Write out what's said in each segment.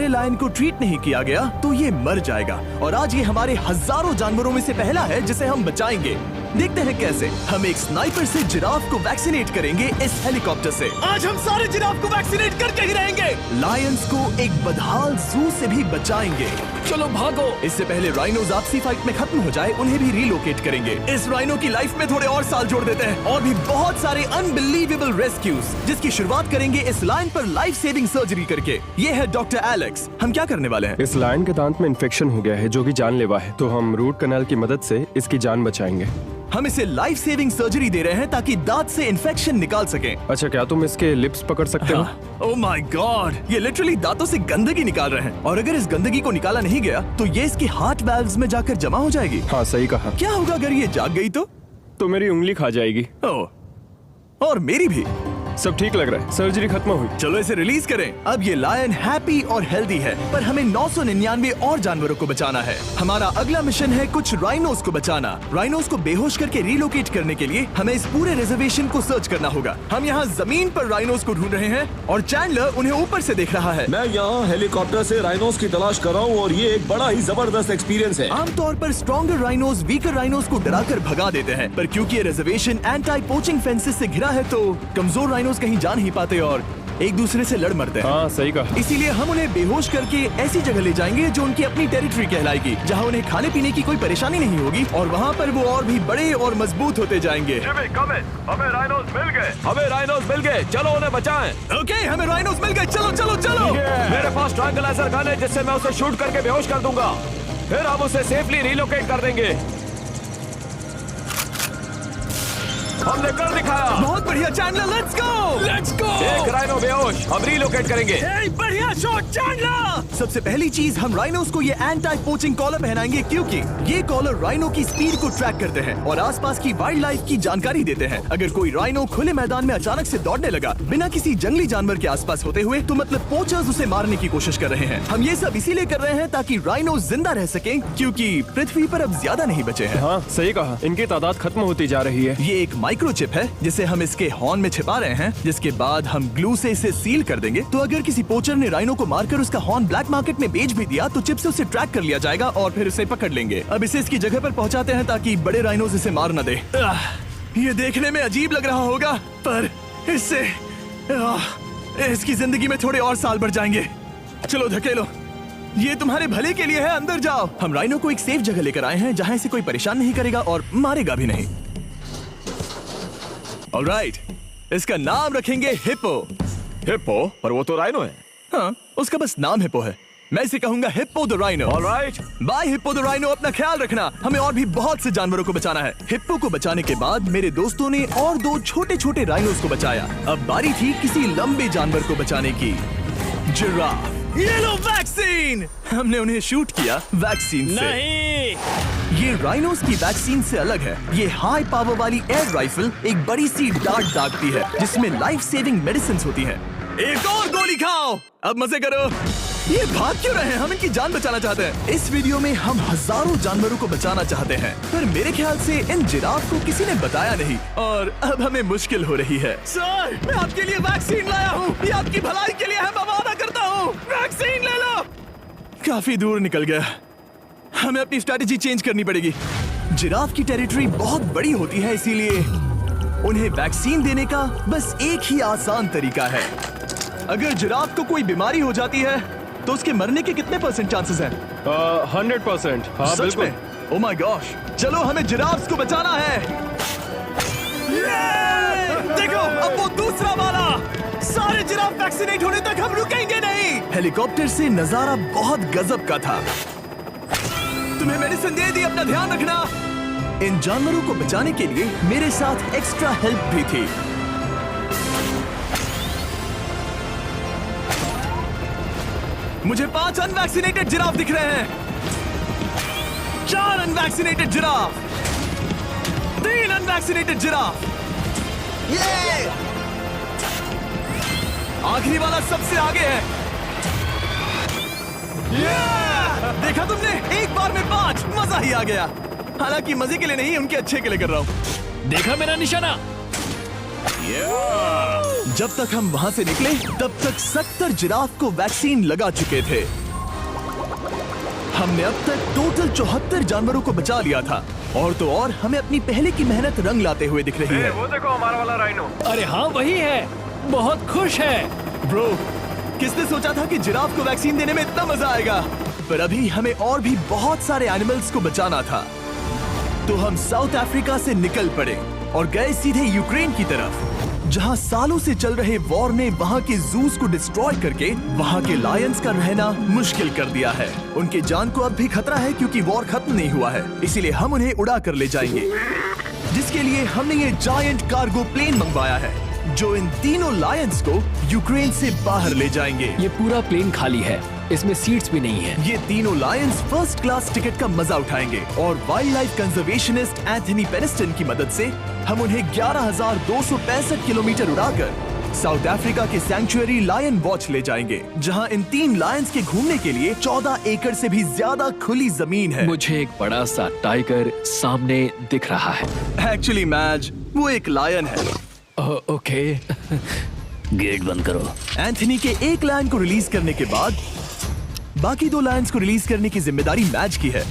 वाले लायन को ट्रीट नहीं किया गया तो ये मर जाएगा। और आज ये हमारे हजारों जानवरों में से पहला है जिसे हम बचाएंगे। देखते हैं कैसे। हम एक स्नाइपर से जिराफ को वैक्सीनेट करेंगे इस हेलीकॉप्टर से। आज हम सारे जिराफ को वैक्सीनेट करके ही रहेंगे। लायंस को एक बदहाल जू से भी बचाएंगे। चलो भागो। इससे पहले राइनोज आपसी फाइट में खत्म हो जाए, उन्हें भी रिलोकेट करेंगे। इस राइनो की लाइफ में थोड़े और साल जोड़ देते हैं और भी बहुत सारे अनबिलीवेबल रेस्क्यूज, जिसकी शुरुआत करेंगे इस लायन पर लाइफ सेविंग सर्जरी करके। ये है डॉक्टर एलेक्स। हम क्या करने वाले हैं? इस लायन के दांत में इन्फेक्शन हो गया है जो कि जानलेवा है, तो हम रूट कैनाल की मदद से इसकी जान बचाएंगे। हम इसे लाइफ सेविंग सर्जरी दे रहे हैं ताकि दांत से इन्फेक्शन निकाल सकें। अच्छा, क्या तुम इसके लिप्स पकड़ सकते हो? ओह माय गॉड, ये लिटरली दांतों से गंदगी निकाल रहे हैं। और अगर इस गंदगी को निकाला नहीं गया तो ये इसके हार्ट वाल्व्स में जाकर जमा हो जाएगी। हाँ, सही कहा। क्या होगा अगर ये जाग गई तो मेरी उंगली खा जाएगी। ओह, और मेरी भी। सब ठीक लग रहा है, सर्जरी खत्म हुई। चलो इसे रिलीज करें। अब ये लायन हैप्पी और हेल्दी है, पर हमें 999 और जानवरों को बचाना है। हमारा अगला मिशन है कुछ राइनोस को बचाना। राइनोस को बेहोश करके रिलोकेट करने के लिए हमें इस पूरे रिजर्वेशन को सर्च करना होगा। हम यहाँ जमीन पर राइनोस को ढूंढ रहे हैं और चैंडलर उन्हें ऊपर से देख रहा है। मैं यहाँ हेलीकॉप्टर से राइनोस की तलाश कर रहा हूँ और ये एक बड़ा ही जबरदस्त एक्सपीरियंस है। आमतौर पर स्ट्रॉन्गर राइनोस वीकर राइनोस को डराकर भगा देते हैं, पर क्योंकि ये रिजर्वेशन एंटी पोचिंग फेंसेस से घिरा है तो कमजोर राइनोस कहीं जा नहीं पाते और एक दूसरे से लड़ मरते हैं। हाँ, सही कहा। इसीलिए हम उन्हें बेहोश करके ऐसी जगह ले जाएंगे जो उनकी अपनी टेरिटरी कहलाएगी, जहाँ उन्हें खाने पीने की कोई परेशानी नहीं होगी और वहाँ पर वो और भी बड़े और मजबूत होते जाएंगे। हमें राइनोस मिल गए। हमें राइनोस मिल गए, चलो उन्हें बचाएं। ओके, हमें राइनोस मिल गए। चलो चलो चलो। मेरे पास ट्रैंगुलर गन है जिससे मैं उसे शूट करके बेहोश कर दूंगा, फिर हम उसे सेफली रिलोकेट कर देंगे। हमने कर दिखाया। बहुत बढ़िया चैंडलर, लेट्स गो। एक राइनो बेहोश, हम रिलोकेट करेंगे। बढ़िया शॉट चैंडलर। सबसे पहली चीज, हम राइनोस को ये एंटी पोचिंग कॉलर पहनाएंगे क्योंकि ये कॉलर राइनो की स्पीड को ट्रैक करते हैं और आसपास की वाइल्ड लाइफ की जानकारी देते हैं। अगर कोई राइनो खुले मैदान में अचानक से दौड़ने लगा बिना किसी जंगली जानवर के आसपास होते हुए, तो मतलब पोचर्स उसे मारने की कोशिश कर रहे हैं। हम ये सब इसीलिए कर रहे हैं ताकि राइनो जिंदा रह सके, क्योंकि पृथ्वी पर अब ज्यादा नहीं बचे हैं। हाँ, सही कहा। इनकी तादाद खत्म होती जा रही है। ये एक माइक्रोचिप है जिसे हम इसके हॉर्न में छिपा रहे हैं, जिसके बाद हम ग्लू से इसे सील कर देंगे। तो अगर किसी पोचर ने राइनो को मारकर उसका हॉर्न ब्लैक मार्केट में बेच भी दिया तो चिप से उसे ट्रैक कर लिया जाएगा और फिर उसे पकड़ लेंगे। अब इसे इसकी जगह पर पहुंचाते हैं ताकि बड़े राइनोस इसे मार न दे। ये देखने में अजीब लग रहा होगा, पर इससे इसकी जिंदगी में थोड़े और साल बढ़ जाएंगे। चलो धकेलो, ये तुम्हारे भले के लिए है। अंदर जाओ। हम राइनो को एक सेफ जगह लेकर आए हैं जहाँ इसे कोई परेशान नहीं करेगा और मारेगा भी नहीं। ऑलराइट, इसका नाम रखेंगे हिप्पो। हिप्पो? पर वो तो राइनो है। हाँ, उसका बस नाम हिप्पो है। मैं इसे कहूंगा hippo the rhino. Alright, bye hippo the rhino. अपना ख्याल रखना, हमें और भी बहुत से जानवरों को बचाना है। हिप्पो को बचाने के बाद मेरे दोस्तों ने और 2 छोटे छोटे राइनोस को बचाया। अब बारी थी किसी लंबे जानवर को बचाने की। जिराफ। ये लो वैक्सीन। हमने उन्हें शूट किया वैक्सीन से। नहीं, ये राइनोस की वैक्सीन से अलग है। ये हाई पावर वाली एयर राइफल एक बड़ी सी डार्ट दागती है जिसमें लाइफ सेविंग मेडिसिन होती है। एक और गोली खाओ, अब मजे करो। ये भाग क्यों रहे हैं? हम इनकी जान बचाना चाहते हैं। इस वीडियो में हम हजारों जानवरों को बचाना चाहते हैं, पर मेरे ख्याल से इन जिराफ को किसी ने बताया नहीं और अब हमें मुश्किल हो रही है। सर, मैं आपके लिए वैक्सीन लाया हूँ। ये आपकी भलाई के लिए है, मैं वादा करता हूँ। वैक्सीन ले लो। काफी दूर निकल गया, हमें अपनी स्ट्रैटेजी चेंज करनी पड़ेगी। जिराफ की टेरिटरी बहुत बड़ी होती है, इसीलिए उन्हें वैक्सीन देने का बस एक ही आसान तरीका है। अगर जिराफ को कोई बीमारी हो जाती है तो उसके मरने के कितने % चांसेस हैं? 100%। हाँ, सच बिल्कुल। में? ओह माय गॉश, चलो हमें जिराफ्स को बचाना है। देखो, अब वो दूसरा वाला। सारे जिराफ वैक्सीनेट होने तक हम रुकेंगे नहीं। हेलीकॉप्टर से नजारा बहुत गजब का था। तुम्हें मेडिसिन दे दी, अपना ध्यान रखना। इन जानवरों को बचाने के लिए मेरे साथ एक्स्ट्रा हेल्प भी थी। मुझे 5 अनवैक्सीनेटेड जिराफ दिख रहे हैं। 4 अनवैक्सीनेटेड जिराफ, 3 अनवैक्सीनेटेड जिराफ। ये आखिरी वाला सबसे आगे है। देखा तुमने, एक बार में 5। मजा ही आ गया। हालांकि मजे के लिए नहीं, उनके अच्छे के लिए कर रहा हूँ। देखा मेरा निशाना? जब तक हम वहाँ से निकले तब तक 70 जिराफ को वैक्सीन लगा चुके थे। हमने अब तक टोटल 74 जानवरों को बचा लिया था। और तो और हमें अपनी पहले की मेहनत रंग लाते हुए दिख रही है। वो देखो हमारा वाला राइनो। अरे हाँ वही है, बहुत खुश है। ब्रो, किसने सोचा था कि जिराफ को वैक्सीन देने में इतना मजा आएगा। पर अभी हमें और भी बहुत सारे एनिमल्स को बचाना था। तो हम साउथ अफ्रीका से निकल पड़े और गए सीधे यूक्रेन की तरफ, जहां सालों से चल रहे वॉर ने वहां के जूस को डिस्ट्रॉय करके वहां के लायंस का रहना मुश्किल कर दिया है। उनकी जान को अब भी खतरा है क्योंकि वॉर खत्म नहीं हुआ है, इसीलिए हम उन्हें उड़ा कर ले जाएंगे। जिसके लिए हमने ये जायंट कार्गो प्लेन मंगवाया है जो इन तीनों लायंस को यूक्रेन से बाहर ले जाएंगे। ये पूरा प्लेन खाली है, इसमें सीट्स भी नहीं है। ये तीनों लायंस फर्स्ट क्लास टिकट का मजा उठाएंगे और वाइल्ड लाइफ कंजर्वेशनिस्ट एंथनी पेनिस्टन की मदद से हम उन्हें 11,265 किलोमीटर उड़ाकर साउथ अफ्रीका के सैंक्चुअरी लायन वॉच ले जाएंगे, जहां इन 3 लायंस के घूमने के लिए 14 एकड़ से भी ज्यादा खुली जमीन है। मुझे एक बड़ा सा टाइगर सामने दिख रहा है। एक्चुअली मैच वो एक लायन है। ओके। गेट बंद करो। एंथनी के एक लायन को रिलीज करने के बाद बाकी 2 लायंस को रिलीज करने की जिम्मेदारी मैच की है।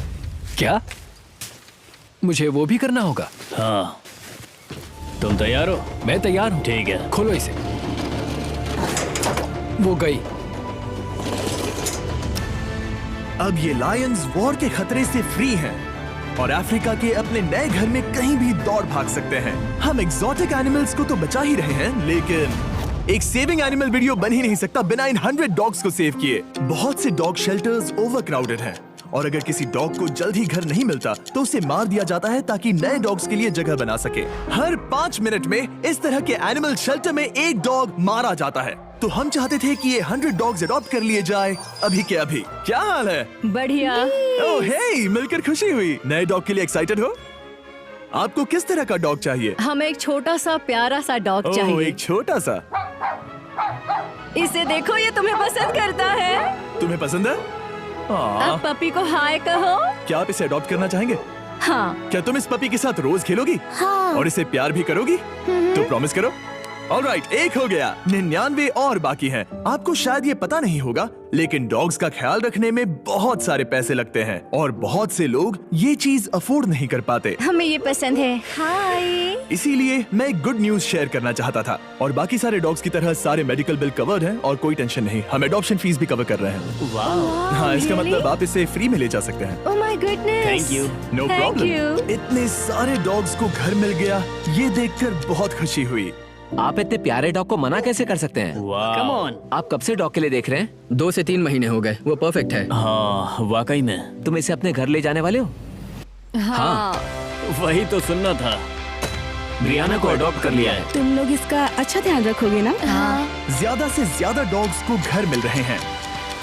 क्या मुझे वो भी करना होगा? हाँ, तुम तैयार हो? मैं तैयार हूँ। ठीक है। खोलो इसे। वो गई। अब ये लायंस वॉर के खतरे से फ्री हैं और अफ्रीका के अपने नए घर में कहीं भी दौड़ भाग सकते हैं। हम एक्सोटिक एनिमल्स को तो बचा ही रहे हैं, लेकिन एक सेविंग एनिमल वीडियो बन ही नहीं सकता बिना इन 100 डॉग्स को सेव किए। बहुत से डॉग शेल्टर्स ओवरक्राउडेड हैं और अगर किसी डॉग को जल्द ही घर नहीं मिलता तो उसे मार दिया जाता है ताकि नए डॉग्स के लिए जगह बना सके। हर 5 मिनट में इस तरह के एनिमल शेल्टर में एक डॉग मारा जाता है। तो हम चाहते थे कि ये 100 डॉग्स अडॉप्ट कर लिए जाए अभी के अभी। क्या हाल है? बढ़िया। ओह हे, मिलकर खुशी हुई। नए डॉग के लिए एक्साइटेड हो? आपको किस तरह का डॉग चाहिए? हमें एक छोटा सा प्यारा सा डॉग ओह, चाहिए। एक छोटा सा। इसे देखो, ये तुम्हें पसंद करता है। तुम्हें पसंद है? अब पपी को हाय कहो। क्या आप इसे अडॉप्ट करना चाहेंगे? हाँ। क्या तुम इस पपी के साथ रोज खेलोगी? हाँ। और इसे प्यार भी करोगी? तो प्रॉमिस करो। ऑलराइट, एक हो गया। 99 और बाकी हैं। आपको शायद ये पता नहीं होगा, लेकिन डॉग्स का ख्याल रखने में बहुत सारे पैसे लगते हैं और बहुत से लोग ये चीज अफोर्ड नहीं कर पाते। हमें ये पसंद है। हाय। इसीलिए मैं एक गुड न्यूज शेयर करना चाहता था। और बाकी सारे डॉग्स की तरह सारे मेडिकल बिल कवर्ड हैं और कोई टेंशन नहीं। हम एडॉप्शन फीस भी कवर कर रहे हैं। हाँ, इसका मतलब आप इसे फ्री में ले जा सकते हैं। Oh my goodness. Thank you. No Thank problem. you. इतने सारे डॉग्स को घर मिल गया, ये देखकर बहुत खुशी हुई। आप इतने प्यारे डॉग को मना कैसे कर सकते हैं? Come on. आप कब से डॉग के लिए देख रहे हैं? 2 से 3 महीने हो गए। वो परफेक्ट है। हाँ, वाकई में। तुम इसे अपने घर ले जाने वाले हो? हाँ। वही तो सुनना था। ब्रियाना को अडॉप्ट कर लिया है। तुम लोग इसका अच्छा ध्यान रखोगे ना? हाँ। ज्यादा से ज्यादा डॉग्स को घर मिल रहे हैं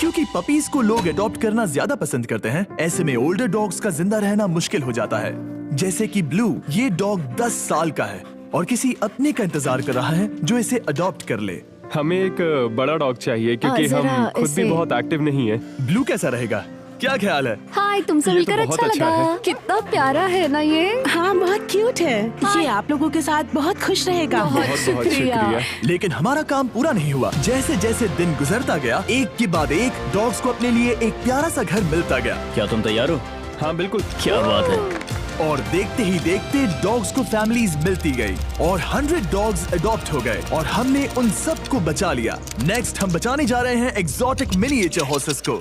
क्योंकि पपीज को लोग अडॉप्ट करना ज्यादा पसंद करते हैं। ऐसे में ओल्डर डॉग्स का जिंदा रहना मुश्किल हो जाता है। जैसे कि ब्लू, ये डॉग 10 साल का है और किसी अपने का इंतजार कर रहा है जो इसे अडॉप्ट कर ले। हमें एक बड़ा डॉग चाहिए क्योंकि जरा हम खुद भी इसे- बहुत एक्टिव नहीं है। ब्लू कैसा रहेगा? क्या ख्याल है? हाय, तुमसे ये तो मिलकर बहुत अच्छा अच्छा लगा। है। कितना प्यारा है ना ये। हाँ, बहुत क्यूट है। ये आप लोगों के साथ बहुत खुश रहेगा। बहुत बहुत शुक्रिया। लेकिन हमारा काम पूरा नहीं हुआ। जैसे जैसे दिन गुजरता गया, एक के बाद एक डॉग्स को अपने लिए एक प्यारा सा घर मिलता गया। क्या तुम तैयार हो? हाँ बिल्कुल। क्या बात है। और देखते ही देखते डॉग्स को फैमिलीज मिलती गई और 100 डॉग्स अडॉप्ट हो गए और हमने उन सब को बचा लिया। नेक्स्ट हम बचाने जा रहे हैं एक्सोटिक मिनिएचर हॉर्सेस को,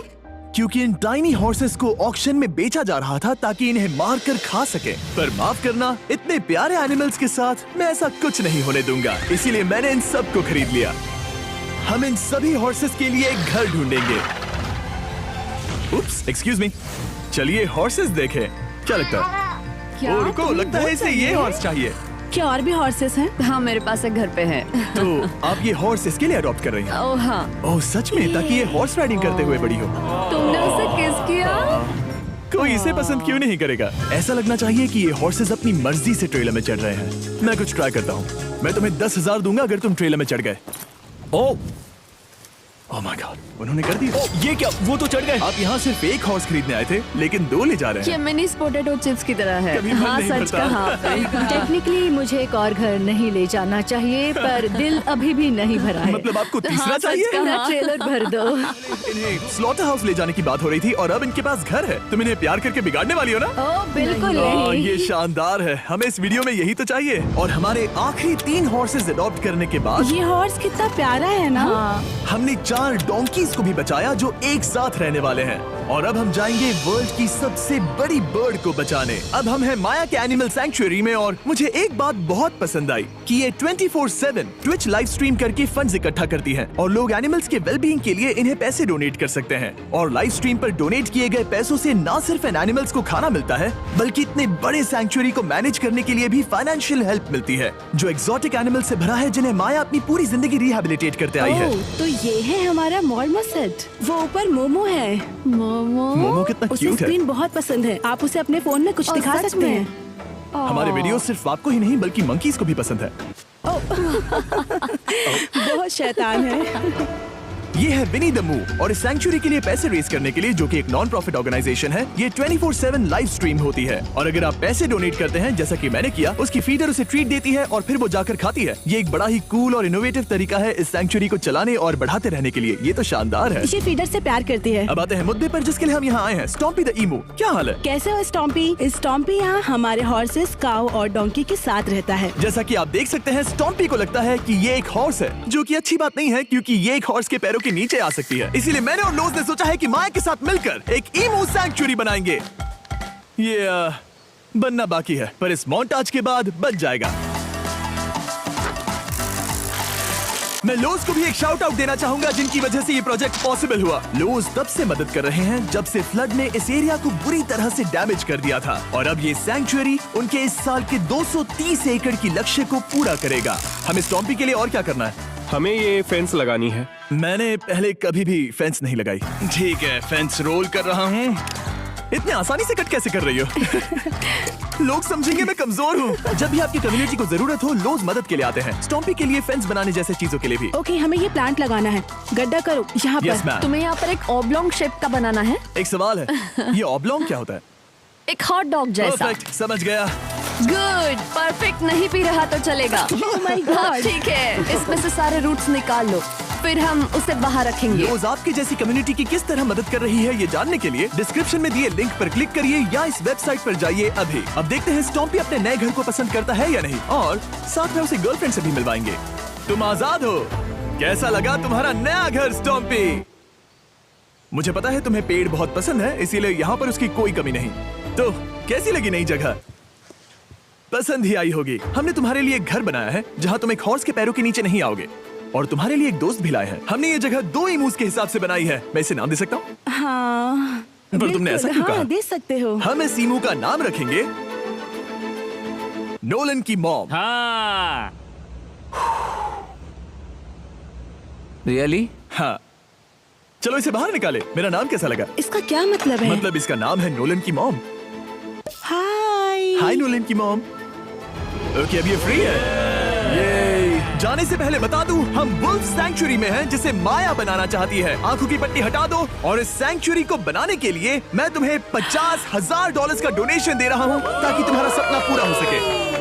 क्योंकि इन टाइनी हॉर्सेस को ऑक्शन में बेचा जा रहा था ताकि इन्हें मार कर खा सके। पर माफ करना, इतने प्यारे एनिमल्स के साथ मैं ऐसा कुछ नहीं होने दूंगा। इसीलिए मैंने इन सब को खरीद लिया। हम इन सभी हॉर्सेस के लिए एक घर ढूंढेंगे। उप्स, एक्सक्यूज मी। चलिए हॉर्सेस देखें। क्या लगता है? क्या? ओ रुको, तुम्हें लगता है वो इसे ये चाहिए? हॉर्स चाहिए। क्या और भी हॉर्सेस हैं? हाँ, मेरे पास एक घर पे है। तो आप ये हॉर्स इसके लिए अडॉप्ट कर रही हैं? ओह हाँ। ओह सच में? ताकि ये हॉर्स राइडिंग करते हुए बड़ी हो। तुमने उसे किस किया? कोई इसे पसंद क्यों नहीं करेगा? ऐसा लगना चाहिए कि ये हॉर्सेस अपनी मर्जी से ट्रेलर में चढ़ रहे हैं। मैं कुछ ट्राई करता हूँ। मैं तुम्हें 10,000 दूंगा अगर तुम ट्रेलर में चढ़ गए। ओ, ओह माय गॉड, उन्होंने कर दिया। ये क्या, वो तो चढ़ गए। आप यहाँ सिर्फ एक हॉर्स खरीदने आए थे, लेकिन 2 ले जा रहे ये हैं। मिनी पोटैटो चिप्स की तरह है। कभी मन हाँ, नहीं सच भरता। कहा। टेक्निकली मुझे एक और घर नहीं ले जाना चाहिए, पर दिल अभी भी नहीं भरा है। मतलब आपको तीसरा हाँ, सच चाहिए? कहा, ट्रेलर भर दो। इन्हें स्लॉटर हाउस ले जाने की बात हो रही थी और अब इनके पास घर है। तुम इन्हें प्यार करके बिगाड़ने वाली हो ना? ओह बिल्कुल ओह, नहीं। ये शानदार है। हमें इस वीडियो में यही तो चाहिए। और हमारे आखिरी 3 हॉर्सेज अडॉप्ट करने के बाद ये हॉर्स कितना प्यारा है ना। हाँ, हमने 4 डोंकीज को भी बचाया जो एक साथ रहने वाले हैं। और अब हम जाएंगे वर्ल्ड की सबसे बड़ी बर्ड को बचाने। अब हम हैं माया के एनिमल सैंक्चुअरी में और मुझे एक बात बहुत पसंद आई कि ये 24/7 ट्विच लाइव स्ट्रीम करके फंड्स इकट्ठा करती है और लोग एनिमल्स के वेलबींग के लिए इन्हें पैसे डोनेट कर सकते हैं। और लाइव स्ट्रीम पर डोनेट किए गए पैसों से न सिर्फ इन एनिमल्स को खाना मिलता है, बल्कि इतने बड़े सैंक्चुअरी को मैनेज करने के लिए भी फाइनेंशियल हेल्प मिलती है, जो एक्सोटिक एनिमल से भरा है जिन्हें माया अपनी पूरी जिंदगी रिहैबिलिटेट करते आई है। ओह, तो ये है हमारा मॉर्मोसेट। वो ऊपर मोमो है। मोमो कितना उसे क्यूट है। स्क्रीन बहुत पसंद है। आप उसे अपने फोन में कुछ ओह, दिखा सच सकते में? हैं। हमारे वीडियो सिर्फ आपको ही नहीं बल्कि मंकीज को भी पसंद है। बहुत शैतान है। ये है विनी द मू और इस सैंक्चुअरी के लिए पैसे रेज करने के लिए, जो कि एक नॉन प्रॉफिट ऑर्गेनाइजेशन है, ये 24/7 लाइव स्ट्रीम होती है। और अगर आप पैसे डोनेट करते हैं, जैसा कि मैंने किया, उसकी फीडर उसे ट्रीट देती है और फिर वो जाकर खाती है। ये एक बड़ा ही कूल और इनोवेटिव तरीका है इस सैंक्चुअरी को चलाने और बढ़ाते रहने के लिए। ये तो शानदार है। ये फीडर से प्यार करती है। अब आते हैं मुद्दे पर जिसके लिए हम यहाँ आए हैं, स्टॉम्पी द ईमू। क्या हाल है? कैसे हो स्टॉम्पी? स्टॉम्पी यहाँ हमारे हॉर्सेस, काऊ और डोंकी के साथ रहता है। जैसा कि आप देख सकते हैं, स्टॉम्पी को लगता है कि ये एक हॉर्स है, जो कि अच्छी बात नहीं है क्योंकि ये एक हॉर्स के पैरों के नीचे आ सकती है। इसीलिए मैंने और लोज ने सोचा है कि माया के साथ मिलकर एक ईमू सैंक्चुअरी बनाएंगे। ये बनना बाकी है, पर इस मोंटाज के बाद बन जाएगा। मैं लोज को भी एक शाउट आउट देना चाहूंगा, जिनकी वजह से ये प्रोजेक्ट पॉसिबल हुआ। लोज तब से मदद कर रहे हैं जब से फ्लड ने इस एरिया को बुरी तरह से डैमेज कर दिया था, और अब ये सैंक्चुअरी उनके इस साल के 230 एकड़ की लक्ष्य को पूरा करेगा। हमें स्टॉम्पी के लिए और क्या करना है? हमें ये फेंस लगानी है। मैंने पहले कभी भी फेंस नहीं लगाई। ठीक है, फेंस रोल कर रहा हूँ। इतने आसानी से कट कैसे कर रही हो? लोग समझेंगे मैं कमजोर हूँ। जब भी आपकी कम्युनिटी को जरूरत हो, लोग मदद के लिए आते हैं। स्टॉम्पी के लिए फेंस बनाने जैसे चीजों के लिए भी। ओके, हमें ये प्लांट लगाना है। गड्ढा करो यहाँ यस पर। मैम। तुम्हें यहाँ पर एक ऑब्लोंग शेप का बनाना है, एक सवाल है, ये ऑब्लोंग क्या होता है? एक हॉट डॉग जैसा। परफेक्ट, समझ गया। गुड, परफेक्ट नहीं पी रहा तो चलेगा। Oh my God. हाँ, ठीक है, इसमें से सारे रूट्स निकाल लो, फिर हम उसे बाहर रखेंगे। लोज आपकी जैसी कम्युनिटी की किस तरह मदद कर रही है, ये जानने के लिए डिस्क्रिप्शन में दिए लिंक पर क्लिक करिए या इस वेबसाइट पर जाइए अभी। अब देखते हैं स्टॉम्पी अपने नए घर को पसंद करता है या नहीं, और साथ में उसे गर्लफ्रेंड से भी मिलवाएंगे। तुम आजाद हो। कैसा लगा तुम्हारा नया घर स्टॉम्पी? मुझे पता है तुम्हें पेड़ बहुत पसंद है, इसीलिए यहाँ पर उसकी कोई कमी नहीं। तो कैसी लगी नई जगह? पसंद ही आई होगी। हमने तुम्हारे लिए एक घर बनाया है जहाँ तुम एक हॉर्स के पैरों के नीचे नहीं आओगे, और तुम्हारे लिए एक दोस्त भी लाए हैं। हमने ये जगह 2 ईमूस के हिसाब से बनाई है। मैं इसे नाम दे सकता हूँ? हाँ, पर तुमने ऐसा क्यों हाँ, कहा? दे सकते हो। हम इस ईमू का नाम रखेंगे नोलन की मॉम। हाँ। रियली? हाँ, चलो इसे बाहर निकाले। मेरा नाम कैसा लगा? इसका क्या मतलब है? मतलब इसका नाम है नोलन की मॉम। हाय। हाय नोलन की मॉम। ओके, अब ये फ्री है। ये जाने से पहले बता दूं, हम वुल्फ सैंक्चुअरी में हैं, जिसे माया बनाना चाहती है। आंखों की पट्टी हटा दो, और इस सैंक्चुअरी को बनाने के लिए मैं तुम्हें $50,000 का डोनेशन दे रहा हूं, ताकि तुम्हारा सपना पूरा हो सके।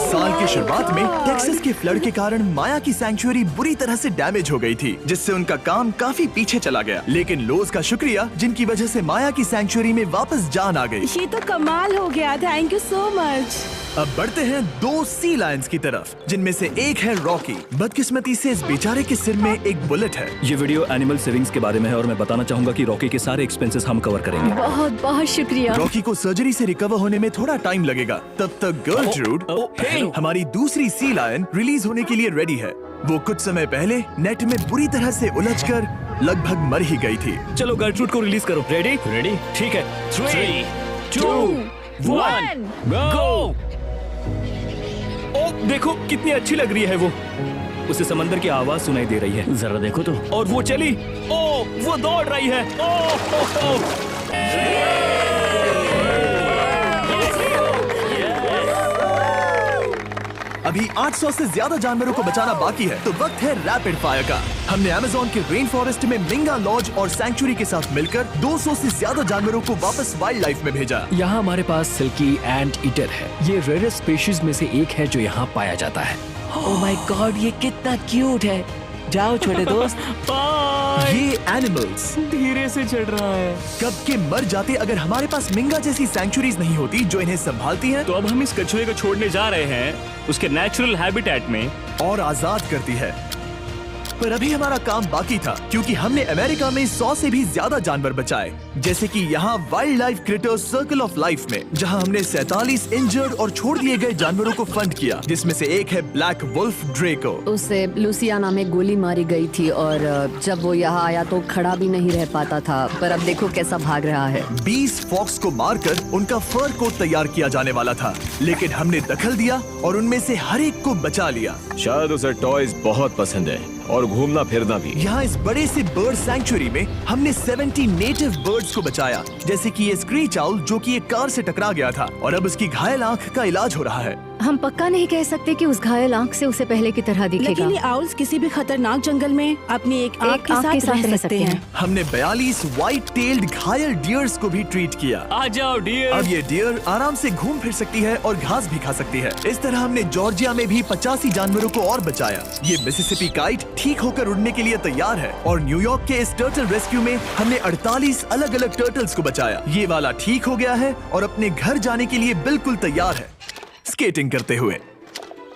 साल की शुरुआत में टेक्सास के फ्लड के कारण माया की सैंक्चुअरी बुरी तरह से डैमेज हो गई थी, जिससे उनका काम काफी पीछे चला गया। लेकिन लोज का शुक्रिया, जिनकी वजह से माया की सैंक्चुअरी में वापस जान आ गई। ये तो कमाल हो गया। Thank you so much. अब बढ़ते हैं 2 सी लायंस की तरफ, जिनमें से एक है रॉकी। बदकिस्मती से इस बेचारे के सिर में एक बुलेट है। ये वीडियो एनिमल सेविंग्स के बारे में है और मैं बताना चाहूंगा कि रॉकी के सारे एक्सपेंसेस हम कवर करेंगे। बहुत बहुत शुक्रिया। रॉकी को सर्जरी से रिकवर होने में थोड़ा टाइम लगेगा। तब तक गर्लट्रूड, हमारी दूसरी सी लायन, रिलीज होने के लिए रेडी है। वो कुछ समय पहले नेट में बुरी तरह से उलझकर लगभग मर ही गई थी। चलो गर्ट्रूड को रिलीज करो। रेडी? रेडी? ठीक है। 3, 2, 1, गो! ओ, देखो कितनी अच्छी लग रही है वो। उसे समंदर की आवाज सुनाई दे रही है। जरा देखो तो। और वो चली। ओ, वो दौड़ रही है। ओ, अभी 800 से ज्यादा जानवरों को बचाना बाकी है, तो वक्त है रैपिड फायर का। हमने अमेज़न के रेन फॉरेस्ट में मिंगा लॉज और सैंक्चुरी के साथ मिलकर 200 से ज्यादा जानवरों को वापस वाइल्ड लाइफ में भेजा। यहाँ हमारे पास सिल्की एंट ईटर है। ये रेयरेस्ट स्पीशीज में से एक है जो यहाँ पाया जाता है। ओह माय गॉड, ये कितना क्यूट है। जाओ छोटे दोस्त। ये एनिमल्स धीरे से चढ़ रहा है। कब के मर जाते अगर हमारे पास मिंगा जैसी सैंक्चुरीज नहीं होती जो इन्हें संभालती हैं तो अब हम इस कछुए को छोड़ने जा रहे हैं उसके नेचुरल हैबिटेट में और आजाद करती है। पर अभी हमारा काम बाकी था, क्योंकि हमने अमेरिका में 100 से भी ज्यादा जानवर बचाए, जैसे कि यहाँ wild life critters circle of life में, जहाँ हमने 47 इंजर्ड और छोड़ दिए गए जानवरों को फंड किया, जिसमें से एक है ब्लैक वुल्फ ड्रेको। उसे लुसियाना में गोली मारी गई थी और जब वो यहाँ आया तो खड़ा भी नहीं रह पाता था, पर अब देखो कैसा भाग रहा है। 20 फॉक्स को मारकर उनका फर कोट तैयार किया जाने वाला था, लेकिन हमने दखल दिया और उनमें से हर एक को बचा लिया। शायद उसे टॉयज बहुत पसंद है और घूमना फिरना भी। यहाँ इस बड़े से बर्ड सैंक्चुरी में हमने 70 नेटिव बर्ड्स को बचाया, जैसे कि ये स्क्रीच आउल जो कि एक कार से टकरा गया था और अब उसकी घायल आंख का इलाज हो रहा है। हम पक्का नहीं कह सकते कि उस घायल आंख से उसे पहले की तरह दिखेगा। लेकिन ये आउल्स किसी भी खतरनाक जंगल में अपनी एक आंख के साथ रह सकते हैं। हमने 42 व्हाइट टेल्ड घायल डियर्स को भी ट्रीट किया। आ जाओ डियर। अब ये डियर आराम से घूम फिर सकती है और घास भी खा सकती है। इस तरह हमने जॉर्जिया में भी 85 जानवरों को और बचाया। ये मिसिसिपी काइट ठीक होकर उड़ने के लिए तैयार है और न्यूयॉर्क के इस टर्टल रेस्क्यू में हमने 48 अलग अलग टर्टल्स को बचाया। ये वाला ठीक हो गया है और अपने घर जाने के लिए बिल्कुल तैयार है स्केटिंग करते हुए।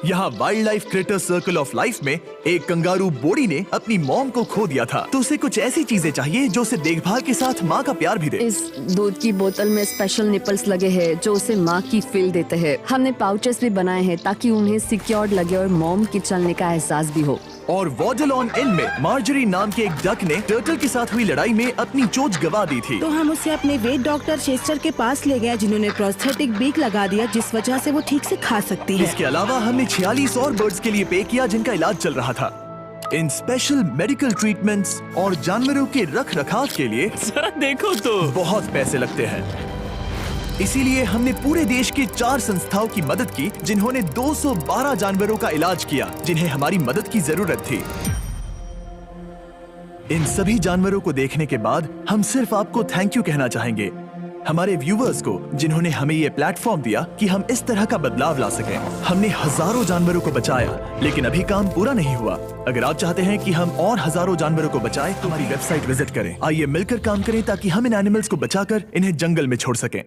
यहाँ wildlife critter circle of life में एक कंगारू बोडी ने अपनी मॉम को खो दिया था, तो उसे कुछ ऐसी चीजें चाहिए जो उसे देखभाल के साथ माँ का प्यार भी दे। इस दूध की बोतल में स्पेशल निपल्स लगे हैं जो उसे माँ की फील देते हैं। हमने पाउचेस भी बनाए हैं ताकि उन्हें सिक्योर्ड लगे और मॉम के चलने का एहसास भी हो। और वॉडलॉन इन में मार्जरी नाम के एक डक ने टर्टल के साथ हुई लड़ाई में अपनी चोंच गवा दी थी, तो हम उसे अपने वेट डॉक्टर चेस्टर के पास ले गए, जिन्होंने प्रोस्थेटिक बीक लगा दिया जिस वजह से वो ठीक से खा सकती है। इसके अलावा हमने 46 और बर्ड्स के लिए पे किया जिनका इलाज चल रहा था। इन स्पेशल मेडिकल ट्रीटमेंट्स और जानवरों के रख रखाव के लिए जरा देखो तो बहुत पैसे लगते हैं। इसीलिए हमने पूरे देश के 4 संस्थाओं की मदद की जिन्होंने 212 जानवरों का इलाज किया जिन्हें हमारी मदद की जरूरत थी। इन सभी जानवरों को देखने के बाद हम सिर्फ आपको थैंक यू कहना चाहेंगे, हमारे व्यूवर्स को जिन्होंने हमें ये प्लेटफॉर्म दिया कि हम इस तरह का बदलाव ला सकें। हमने हजारों जानवरों को बचाया, लेकिन अभी काम पूरा नहीं हुआ। अगर आप चाहते हैं कि हम और हजारों जानवरों को बचाएं, तो हमारी वेबसाइट विजिट करें। आइए मिलकर काम करें ताकि हम इन एनिमल्स को बचाकर इन्हें जंगल में छोड़ सकें।